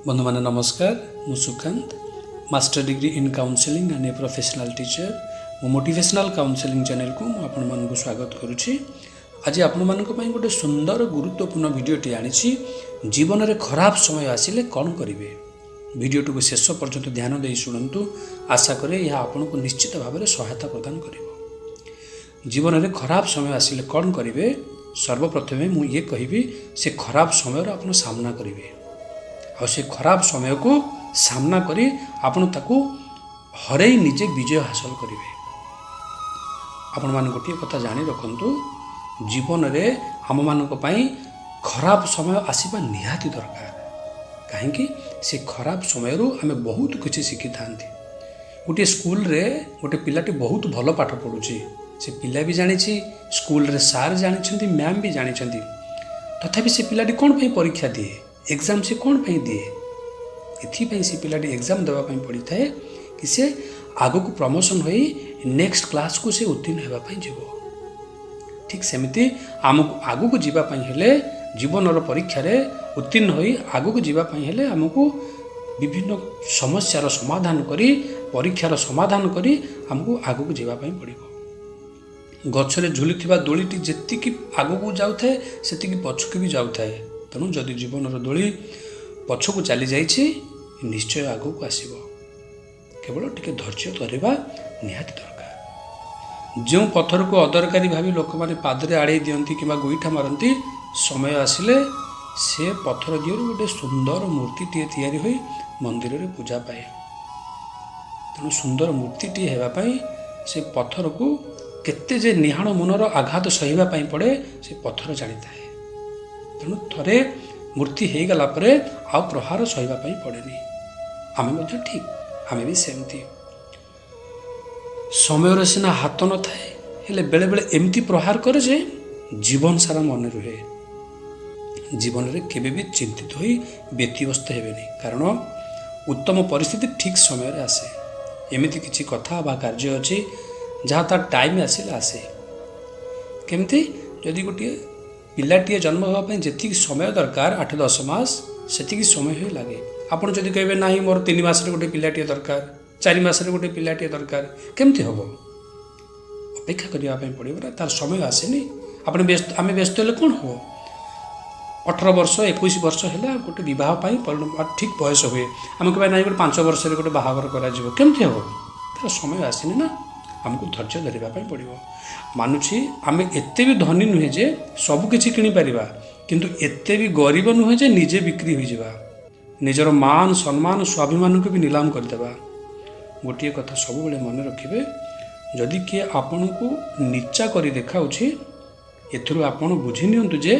बंधु माने नमस्कार। मु Sukant master degree in counselling and a professional teacher मो मोटिवेशनल काउंसलिंग चैनल को आपण मानक स्वागत करुच्ची। आज आपण मानक पई गोटे सुंदर गुरुत्वपूर्ण वीडियोटी आनी जीवन में खराब समय आसिले कौन करेंगे। वीडियोटी को शेष पर्यंत ध्यान दे शुणु। आशा करे यह आपन को निश्चित भाव में सहायता प्रदान कर। जीवन में खराब समय आसिले कौन करेंगे। सर्वप्रथमे मु ये कहि से खराब समय आप सामना करेंगे और से खराब समय को सामना करी आपण ताकू हरई निजे विजय हासिल करेंगे। आपण मान गोटे कथा जानी रखंतु जीवन रे आम मानक पई खराब समय आसीबा निहाती दरकार। कहीं से खराब समय रू आमे बहुत कुछ शिखी थांती। गोटे स्कूल रे गोटे पिलाटी बहुत भल पाठ पढ़ुची। से पिला भी जानी स्कूल रे सार जानी मैम भी जानी तथापि से पिलाटी कौन पे परीक्षा दिए एग्जाम से कौन पे दिए एथि से पिलाटी एग्जाम देवाई पड़ी थाए कि से आग को प्रमोशन हो नेक्स्ट क्लास को से उत्तीर्ण होगापी जीव। ठीक सेमती आमको आग को जीवाई हेले जीवन परीक्षा रे उत्तीर्ण हो आग को जीवाई हेले आमको विभिन्न समस्यार समाधान करी परीक्षार समाधान करी आमको आग को जीवाई पड़ो। गछरे झुली दोलीटी जी आग को जाऊ थाए से पछक भी जाऊ थाए। तेणु जदि जीवन दोली पछक चली जाइए निश्चय आग को आसब। केवल टिके धैर्य धरवा निहाती दरकार। जो पत्थर को अदरकारी भावी लोक मैंने पादरे आड़े दियंती कि गोईठा मारती समय आसिले से पत्थर दिहर गोटे सुंदर मूर्तिटे तैयारी होई मंदिर रे पूजा पाए। तेणु सुंदर मूर्तिटे हेबापी से पत्थर को केते जे निहाण मनर आघात सहिबा पई पड़े से पत्थर जानी थाए। तेणु थरे मूर्ति हो गला परे आउ प्रहार सहिबा पई पड़ेनी। आमे मध्य ठीक आमे भी सेमती समय सीना हाथ न थाए हेले बेले बेले एमती प्रहार करे जे जीवन सारा मन रुहे। जीवन रे केबे भी चिंतित होई व्यतिव्यस्त हेबेनी कारण उत्तम परिस्थिति ठीक समय रे आसे। एमिति किछि कथा बा कार्य अछि जहाँ तार टाइम आसिले आसे। केमती जदि गोटे पिलाटीए जन्म होगापी जी समय दरकार 8-10 मास से समय ही लगे। आपड़ जदि कहे ना मोर 3 मास गोटे पिलाटीए दरकार 4 मास गोटे पिलाटीए दरकार केमती हम अपेक्षा करने पड़ो तार समय आसेनी। आप आम व्यस्त हेल्ले कौन हम 18 वर्ष 21 वर्ष है गोटे बहुत ठीक बयस हुए आम कह ना गोटे 5 वर्ष गोटे बाहागर करमती हम तार समय आसनी ना। आमको धैर्य धरवाई पड़ो। मानुछि आम एत भी धनी नुहे जे सबकि किपर किंतु एत भी गरीब नुहे जे निजे बिक्री हो जावा निजर मान सम्मान स्वाभिमान को भी नीलाम करदेवा। गोटे कथा सब बेले मन रखिए जदि किए आपण को नीचा कर देखाऊँगी एथुरु आपण बुझी नियंतु जे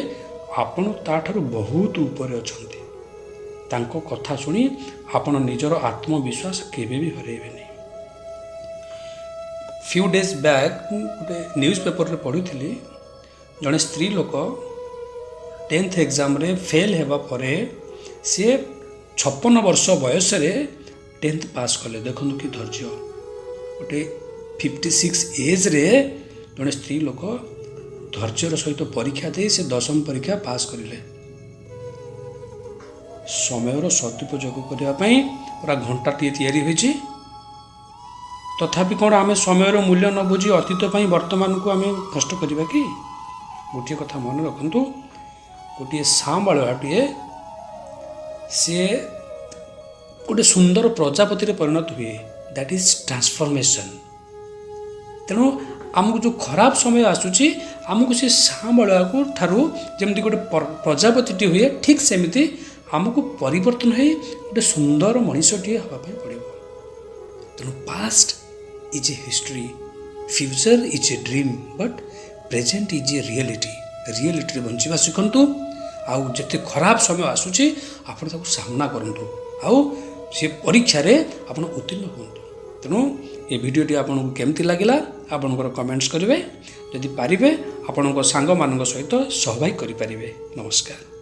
आपण ताठारु बहुत ऊपर अच्छा। तांको कथा शुणी आपण निजर आत्मविश्वास केबे भी हरेबेनी। फ्यू डेज बैक गोटे न्यूज पेपर रे पढ़ी जड़े स्त्री लोक 10th एग्जाम रे फेल हेबा परे से 56 वर्ष बयस रे 10th पास कले। देखु कि धैर्य गोटे 56 एज रे जड़े स्त्री लोक धैर्यर सहित परीक्षा दे से 10वीं परीक्षा पास करें। समय सदुपयोग करने पूरा घंटाटे तैयारी होइछि। तथापि कौन आम समय मूल्य न बुझी अतीत वर्तमान को आम नष्ट करवा कि। गोटे कथा मन रखु गोटे सांबाटे सी गोटे सुंदर प्रजापति परिणत हुए दैट इज ट्रांसफॉर्मेशन। तेणु आमको जो खराब समय आसूची आमको से सांबाड़ा को ठारू जमती गोटे प्रजापति हुए ठीक सेमती आमको परिवर्तन हो गोटे सुंदर मनीषटीए हाँपाई पड़ो। तेणु past is a history future is a dream but present is a reality बंचा शिखु। आउ जिते खराब समय आसूची आप सामना करूँ आउ से परीक्षा रे आप उत्तीर्ण हूँ। तेणु ये वीडियोटी आपको केमती लगिला आपणकर कमेंट्स करेंगे जदि पारिबे आपण सांग मान सहित सहभागी करें। नमस्कार।